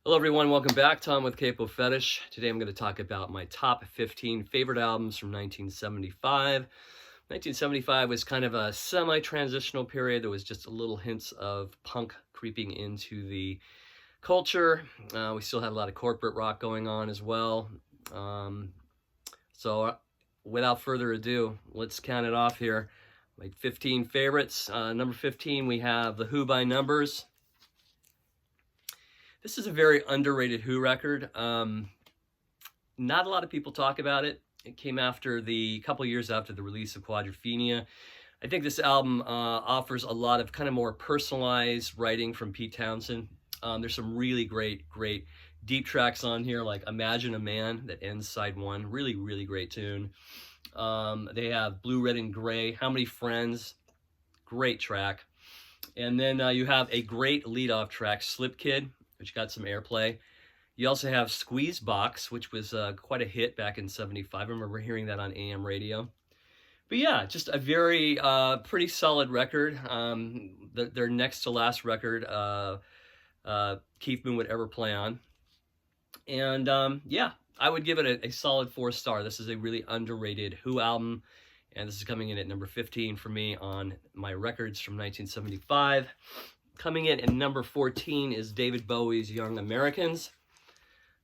Hello everyone, welcome back. Tom with Capo Fetish. Today I'm going to talk about my top 15 favorite albums from 1975. 1975 was kind of a semi-transitional period. There was just a little hints of punk creeping into the culture. We still had a lot of corporate rock going on as well. So without further ado, let's count it off here. My 15 favorites. Number 15, we have The Who by Numbers. This is a very underrated Who record. Not a lot of people talk about it. It came after a couple years after the release of Quadrophenia. I think this album offers a lot of kind of more personalized writing from Pete Townshend. There's some really great deep tracks on here, like Imagine a Man that ends side one. Really great tune. They have Blue, Red, and Gray. How Many Friends? Great track. And then you have a great lead-off track, Slip Kid, which got some airplay. You also have Squeeze Box, which was quite a hit back in '75. I remember hearing that on AM radio. But yeah, just a very pretty solid record. Their next to last record, Keith Moon would ever play on. And yeah, I would give it a solid 4-star. This is a really underrated Who album. And this is coming in at number 15 for me on my records from 1975. Coming in at number 14 is David Bowie's Young Americans.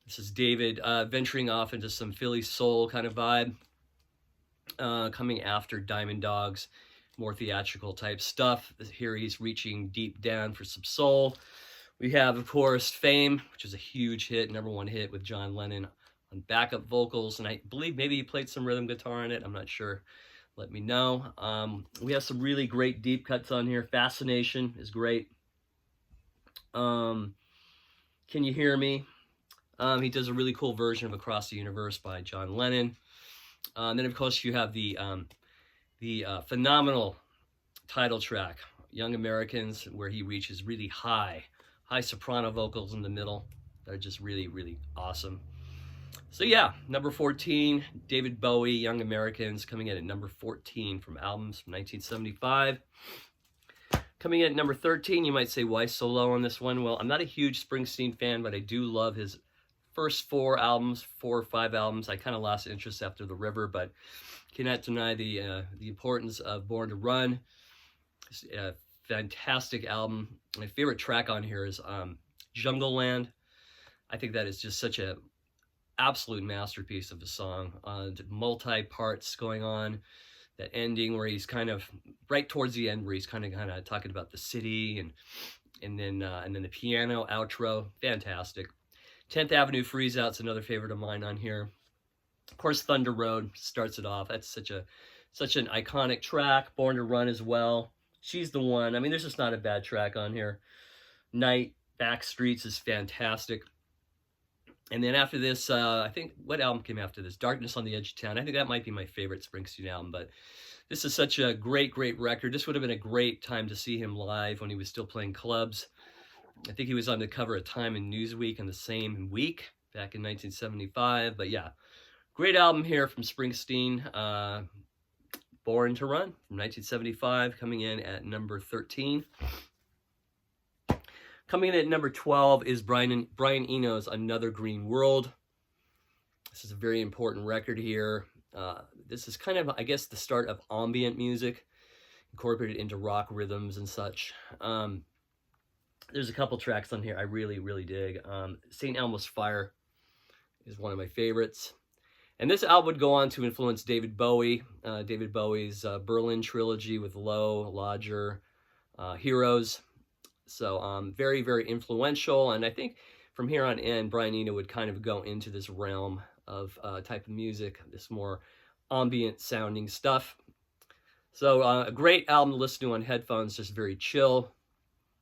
This is David venturing off into some Philly soul kind of vibe. Coming after Diamond Dogs, more theatrical type stuff. Here he's reaching deep down for some soul. We have, of course, Fame, which is a huge hit, #1 hit with John Lennon on backup vocals. And I believe maybe he played some rhythm guitar in it. I'm not sure. Let me know. We have some really great deep cuts on here. Fascination is great. Can You Hear Me? He does a really cool version of Across the Universe by John Lennon. Then, of course, you have the phenomenal title track, Young Americans, where he reaches really high soprano vocals in the middle. They're just really awesome. So yeah, number 14, David Bowie, Young Americans, coming in at number 14 from albums from 1975. Coming in at number 13, you might say, why so low on this one? Well, I'm not a huge Springsteen fan, but I do love his first 4 or 5 albums. I kind of lost interest after The River, but cannot deny the importance of Born to Run. It's a fantastic album. My favorite track on here is Jungle Land. I think that is just such a absolute masterpiece of a song. Multi-parts going on. That ending where he's kind of right towards the end, where he's kind of talking about the city, and then the piano outro, fantastic. 10th Avenue Freeze Out's another favorite of mine on here. Of course, Thunder Road starts it off. That's such an iconic track. Born to Run as well. She's the One. I mean, there's just not a bad track on here. Night, Backstreets is fantastic. And then after this, I think, what album came after this? Darkness on the Edge of Town. I think that might be my favorite Springsteen album, but this is such a great record. This would have been a great time to see him live when he was still playing clubs. I think he was on the cover of Time and Newsweek in the same week, back in 1975. But yeah, great album here from Springsteen. Born to Run from 1975, coming in at number 13. Coming in at number 12 is Brian Eno's Another Green World. This is a very important record here. This is kind of, I guess, the start of ambient music, incorporated into rock rhythms and such. There's a couple tracks on here I really dig. St. Elmo's Fire is one of my favorites. And this album would go on to influence David Bowie. David Bowie's Berlin trilogy with Low, Lodger, Heroes. So very influential, and I think from here on in, Brian Eno would kind of go into this realm of type of music, this more ambient sounding stuff. So a great album to listen to on headphones, just very chill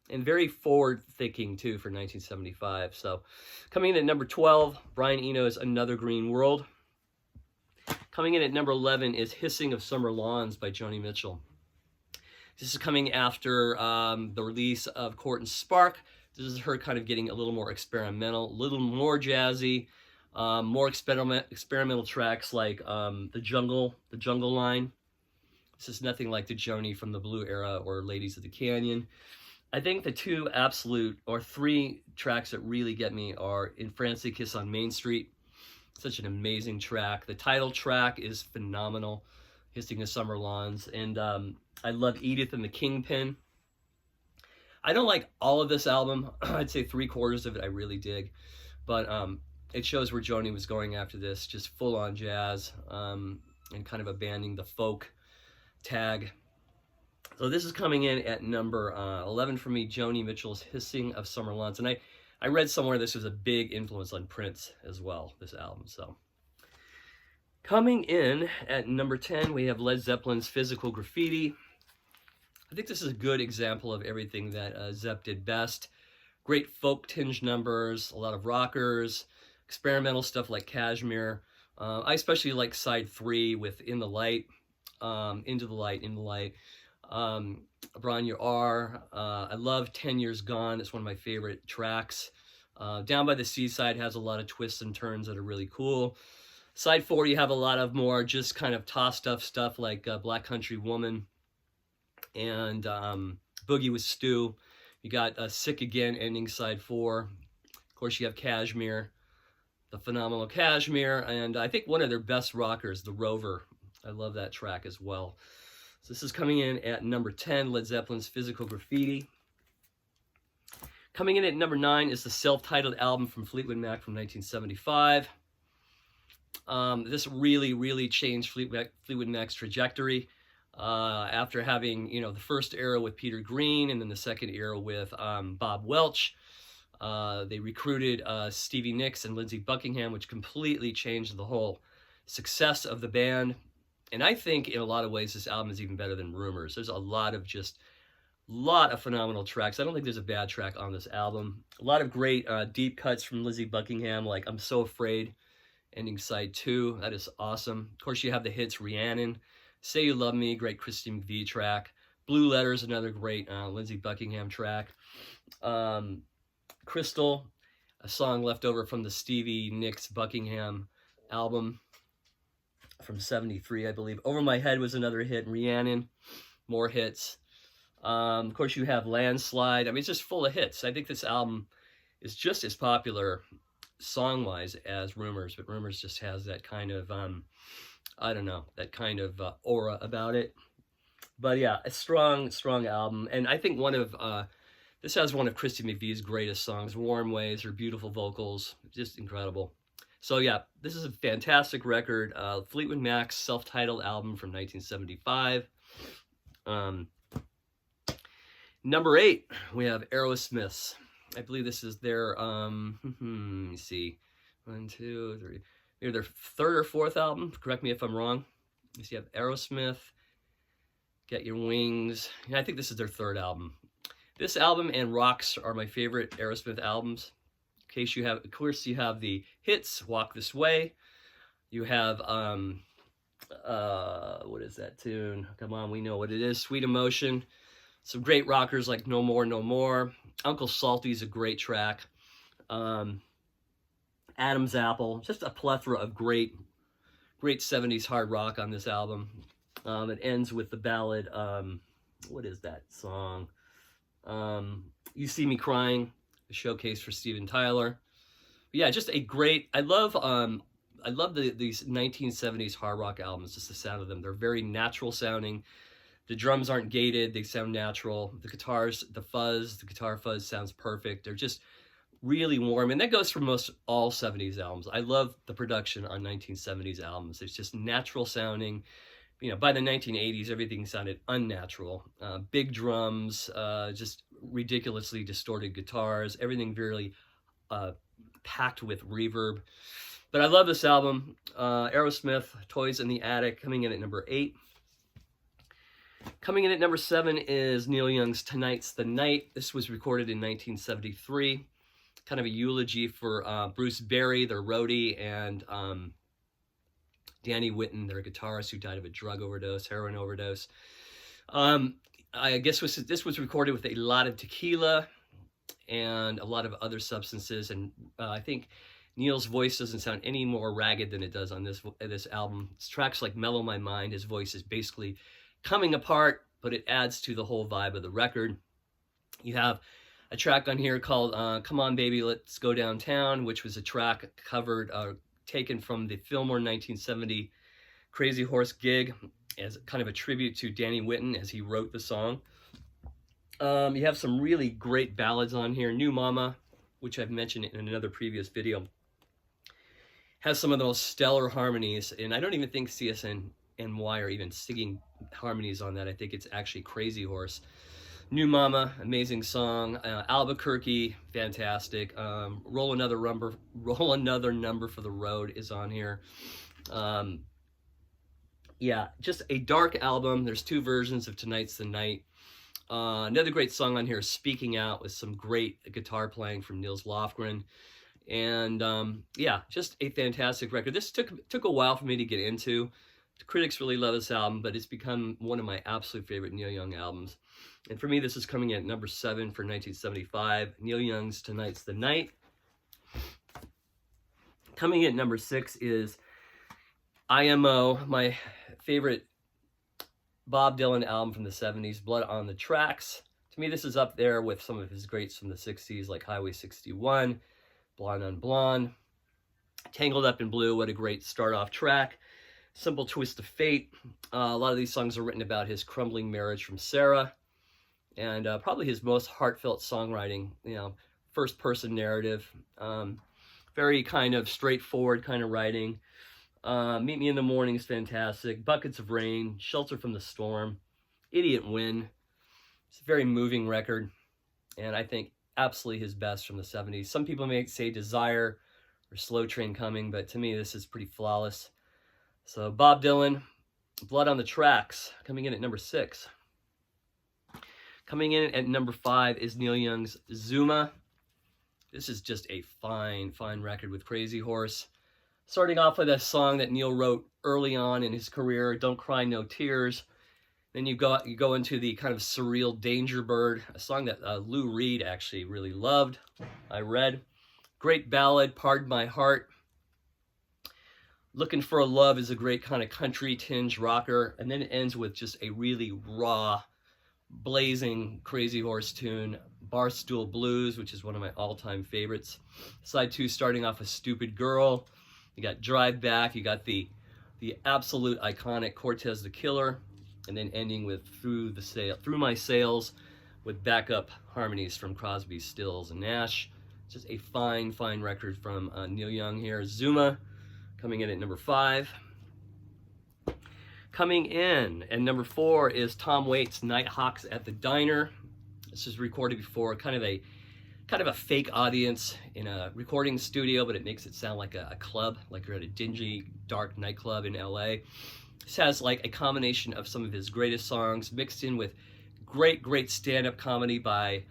and very forward thinking too for 1975. So coming in at number 12, Brian Eno's Another Green World. Coming in at number 11 is Hissing of Summer Lawns by Joni Mitchell. This is coming after the release of Court and Spark. This is her kind of getting a little more experimental, a little more jazzy, more experimental tracks like the Jungle Line. This is nothing like the Joni from the Blue Era or Ladies of the Canyon. I think the two absolute, or three tracks that really get me are In France They Kiss on Main Street. Such an amazing track. The title track is phenomenal, Hissing of Summer Lawns. And I love Edith and the Kingpin. I don't like all of this album. I'd say 3/4 of it I really dig. But it shows where Joni was going after this, just full-on jazz, and kind of abandoning the folk tag. So this is coming in at number 11 for me, Joni Mitchell's Hissing of Summer Lawns. And I read somewhere this was a big influence on Prince as well, this album. So coming in at number 10, we have Led Zeppelin's Physical Graffiti. I think this is a good example of everything that Zepp did best. Great folk-tinged numbers, a lot of rockers, experimental stuff like Kashmir. I especially like side 3 with In the Light, Into the Light, In the Light. Branya R. I love 10 Years Gone. It's one of my favorite tracks. Down by the Seaside has a lot of twists and turns that are really cool. Side 4, you have a lot of more just kind of tossed up stuff like Black Country Woman and Boogie with Stu. You got Sick Again ending side 4. Of course, you have Kashmir, the phenomenal Kashmir, and I think one of their best rockers, The Rover. I love that track as well. So this is coming in at number 10, Led Zeppelin's Physical Graffiti. Coming in at number 9 is the self-titled album from Fleetwood Mac from 1975. This really, really changed Fleetwood Mac's trajectory. After having, you know, the first era with Peter Green and then the second era with Bob Welch. They recruited Stevie Nicks and Lindsey Buckingham, which completely changed the whole success of the band. And I think in a lot of ways this album is even better than Rumors. There's a lot of phenomenal tracks. I don't think there's a bad track on this album. A lot of great deep cuts from Lindsey Buckingham, like I'm So Afraid, ending side 2. That is awesome. Of course, you have the hits Rhiannon, Say You Love Me, great Christy McVie track. Blue Letters, another great Lindsey Buckingham track. Crystal, a song left over from the Stevie Nicks Buckingham album from 73, I believe. Over My Head was another hit. Rhiannon, more hits. Of course, you have Landslide. I mean, it's just full of hits. I think this album is just as popular song-wise as Rumors, but Rumors just has that kind of, I don't know, that kind of aura about it. But yeah, a strong album. And I think this has one of Christy McVie's greatest songs, Warm Ways, her beautiful vocals, just incredible. So yeah, this is a fantastic record. Fleetwood Mac's self-titled album from 1975. Number 8, we have Aerosmith's. I believe this is their, let me see, 1, 2, 3, maybe their 3rd or 4th album. Correct me if I'm wrong. You have Aerosmith, Get Your Wings. Yeah, I think this is their 3rd album. This album and Rocks are my favorite Aerosmith albums. In case you have, of course, you have the hits, Walk This Way. You have, what is that tune? Come on, we know what it is. Sweet Emotion. Some great rockers like No More, No More. Uncle Salty's a great track. Adam's Apple. Just a plethora of great 70s hard rock on this album. It ends with the ballad, what is that song? You See Me Crying, a showcase for Steven Tyler. But yeah, just a great, I love these 1970s hard rock albums, just the sound of them. They're very natural sounding. The drums aren't gated, they sound natural. The guitars, the guitar fuzz sounds perfect. They're just really warm, and that goes for all 70s albums. I love the production on 1970s albums. It's just natural sounding. You know, by the 1980s, everything sounded unnatural. Big drums, just ridiculously distorted guitars, everything very packed with reverb. But I love this album. Aerosmith, Toys in the Attic, coming in at number 8. Coming in at number 7 is Neil Young's Tonight's the Night. This was recorded in 1973. Kind of a eulogy for Bruce Berry, their roadie, and Danny Whitten, their guitarist, who died of a drug overdose, heroin overdose. I guess this was recorded with a lot of tequila and a lot of other substances, and I think Neil's voice doesn't sound any more ragged than it does on this album. It's tracks like Mellow My Mind, his voice is basically coming apart, but it adds to the whole vibe of the record. You have a track on here called Come On Baby, Let's Go Downtown, which was a track covered, taken from the Fillmore 1970 Crazy Horse gig as kind of a tribute to Danny Whitten as he wrote the song. You have some really great ballads on here. New Mama, which I've mentioned in another previous video, has some of the most stellar harmonies, and I don't even think CSNY are even singing harmonies on that. I think it's actually Crazy Horse. New Mama, amazing song. Albuquerque, fantastic. Roll Another Number for the Road is on here. Yeah, just a dark album. There's 2 versions of Tonight's the Night. Another great song on here is Speaking Out, with some great guitar playing from Nils Lofgren. And yeah, just a fantastic record. This took a while for me to get into. The critics really love this album, but it's become one of my absolute favorite Neil Young albums. And for me, this is coming in at number 7 for 1975, Neil Young's Tonight's the Night. Coming in at number 6 is IMO, my favorite Bob Dylan album from the 70s, Blood on the Tracks. To me, this is up there with some of his greats from the 60s, like Highway 61, Blonde on Blonde, Tangled Up in Blue, what a great start-off track. Simple Twist of Fate. A lot of these songs are written about his crumbling marriage from Sarah, and probably his most heartfelt songwriting, you know, first-person narrative. Very kind of straightforward kind of writing. Meet Me in the Morning is fantastic. Buckets of Rain, Shelter from the Storm, Idiot Win. It's a very moving record, and I think absolutely his best from the 70s. Some people may say Desire or Slow Train Coming, but to me this is pretty flawless. So Bob Dylan, Blood on the Tracks, coming in at number 6. Coming in at number 5 is Neil Young's Zuma. This is just a fine, fine record with Crazy Horse. Starting off with a song that Neil wrote early on in his career, Don't Cry No Tears. Then you go into the kind of surreal Danger Bird, a song that Lou Reed actually really loved, I read. Great ballad, Pardon My Heart. Looking for a Love is a great kind of country tinge rocker. And then it ends with just a really raw, blazing Crazy Horse tune, Barstool Blues, which is one of my all-time favorites. Side 2 starting off with Stupid Girl. You got Drive Back, you got the absolute iconic Cortez the Killer, and then ending with Through My Sails, with backup harmonies from Crosby, Stills, and Nash. Just a fine, fine record from Neil Young here. Zuma, coming in at number 5. Coming in at number 4 is Tom Waits' Nighthawks at the Diner. This is recorded before kind of a fake audience in a recording studio, but it makes it sound like a club, like you're at a dingy, dark nightclub in LA. This has like a combination of some of his greatest songs mixed in with great stand-up comedy by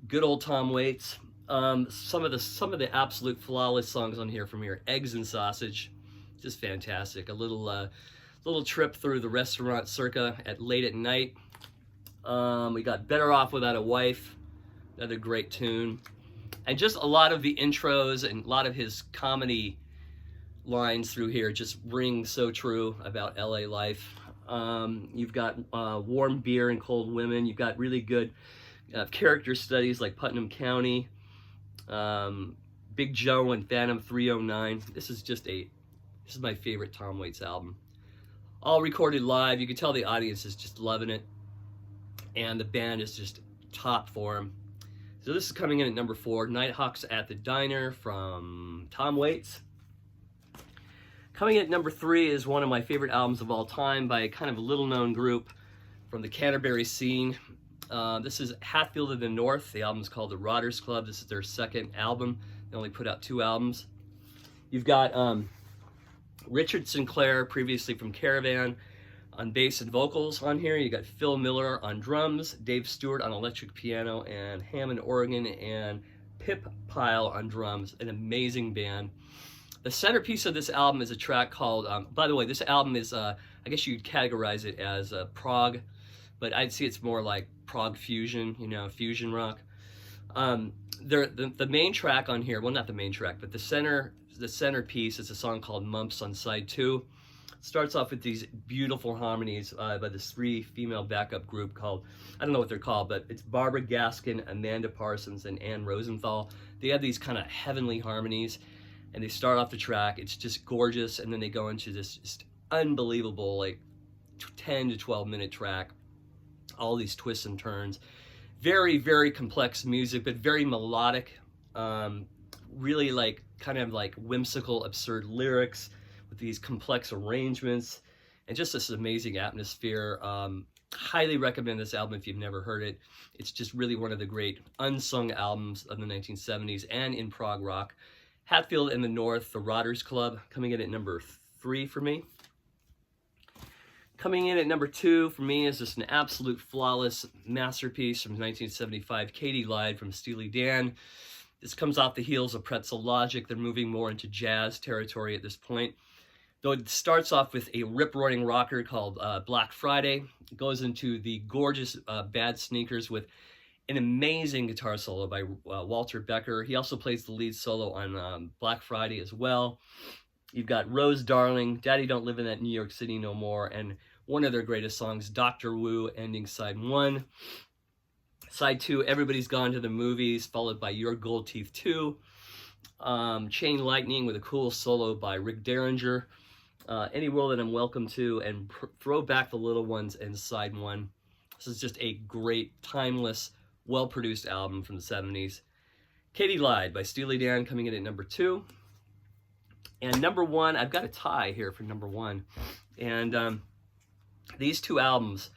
good old Tom Waits. Some of the absolute flawless songs on here from here. Eggs and Sausage, just fantastic. A little trip through the restaurant circa at late at night. We got Better Off Without a Wife, another great tune. And just a lot of the intros and a lot of his comedy lines through here just ring so true about LA life. You've got Warm Beer and Cold Women. You've got really good character studies like Putnam County, Big Joe and Phantom 309. This is my favorite Tom Waits album. All recorded live. You can tell the audience is just loving it, and the band is just top form. So this is coming in at number 4, Nighthawks at the Diner from Tom Waits. Coming in at number 3 is one of my favorite albums of all time by a kind of little-known group from the Canterbury scene. This is Hatfield of the North. The album is called The Rotters Club. This is their second album. They only put out 2 albums. You've got Richard Sinclair, previously from Caravan, on bass and vocals on here. You got Phil Miller on drums, Dave Stewart on electric piano, and Hammond organ, and Pip Pile on drums. An amazing band. The centerpiece of this album is a track called, by the way, this album is, I guess you'd categorize it as prog, but I'd say it's more like prog fusion, you know, fusion rock. The main track on here, well, not the main track, but the centerpiece is a song called Mumps on side 2. Starts off with these beautiful harmonies by this 3 female backup group called, I don't know what they're called, but it's Barbara Gaskin, Amanda Parsons, and Ann Rosenthal. They have these kind of heavenly harmonies, and they start off the track. It's just gorgeous, and then they go into this just unbelievable, like 10 to 12 minute track. All these twists and turns. Very, very complex music, but very melodic. Really like kind of like whimsical, absurd lyrics with these complex arrangements and just this amazing atmosphere. Highly recommend this album if you've never heard it. It's just really one of the great unsung albums of the 1970s and in prog rock. Hatfield and the North, The Rotters Club, coming in at number 3 for me. Coming in at number 2 for me is just an absolute flawless masterpiece from 1975, Katy Lied from Steely Dan. This comes off the heels of Pretzel Logic. They're moving more into jazz territory at this point. Though it starts off with a rip-roaring rocker called Black Friday. It goes into the gorgeous Bad Sneakers with an amazing guitar solo by Walter Becker. He also plays the lead solo on Black Friday as well. You've got Rose Darling, Daddy Don't Live in That New York City No More, and one of their greatest songs, Dr. Wu, ending side 1. Side 2, Everybody's Gone to the Movies, followed by Your Gold Teeth 2. Chain Lightning with a cool solo by Rick Derringer. Any World That I'm Welcome To, and Throw Back the Little Ones, and side 1. This is just a great, timeless, well-produced album from the 70s. Katy Lied by Steely Dan coming in at number 2. And number 1, I've got a tie here for number 1. And these 2 albums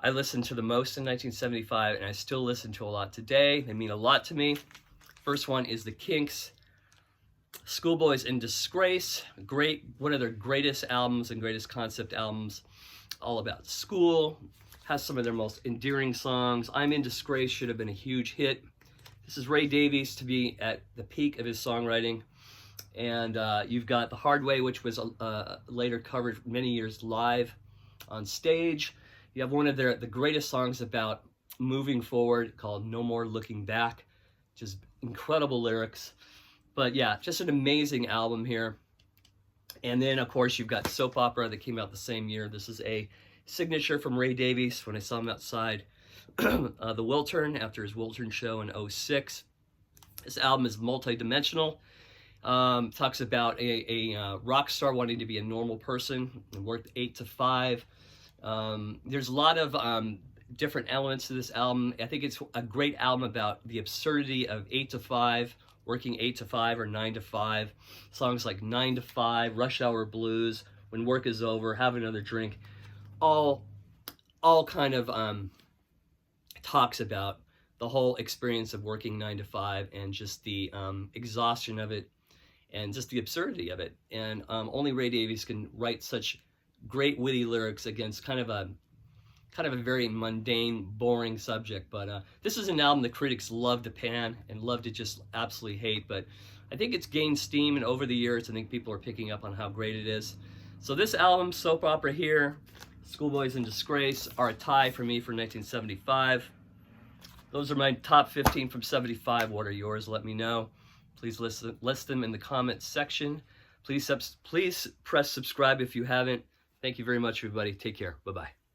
I listened to the most in 1975, and I still listen to a lot today. They mean a lot to me. First one is The Kinks, Schoolboys in Disgrace. Great, one of their greatest albums and greatest concept albums, all about school. Has some of their most endearing songs. I'm in Disgrace should have been a huge hit. This is Ray Davies to be at the peak of his songwriting. And you've got The Hard Way, which was later covered many years live on stage. You have one of the greatest songs about moving forward called No More Looking Back. Just incredible lyrics. But yeah, just an amazing album here. And then, of course, you've got Soap Opera that came out the same year. This is a signature from Ray Davies when I saw him outside the Wiltern after his Wiltern show in 2006. This album is multi-dimensional. Talks about a rock star wanting to be a normal person and work 8 to 5. There's a lot of different elements to this album. I think it's a great album about the absurdity of 8 to 5, working 8 to 5 or 9 to 5. Songs like 9 to 5, Rush Hour Blues, When Work Is Over, Have Another Drink, all kind of talks about the whole experience of working 9 to 5 and just the exhaustion of it and just the absurdity of it. And only Ray Davies can write such great witty lyrics against kind of a very mundane, boring subject. But this is an album the critics love to pan and love to just absolutely hate. But I think it's gained steam, and over the years, I think people are picking up on how great it is. So this album, Soap Opera here, Schoolboys in Disgrace, are a tie for me for 1975. Those are my top 15 from 75. What are yours? Let me know. Please list them in the comments section. Please press subscribe if you haven't. Thank you very much, everybody. Take care. Bye-bye.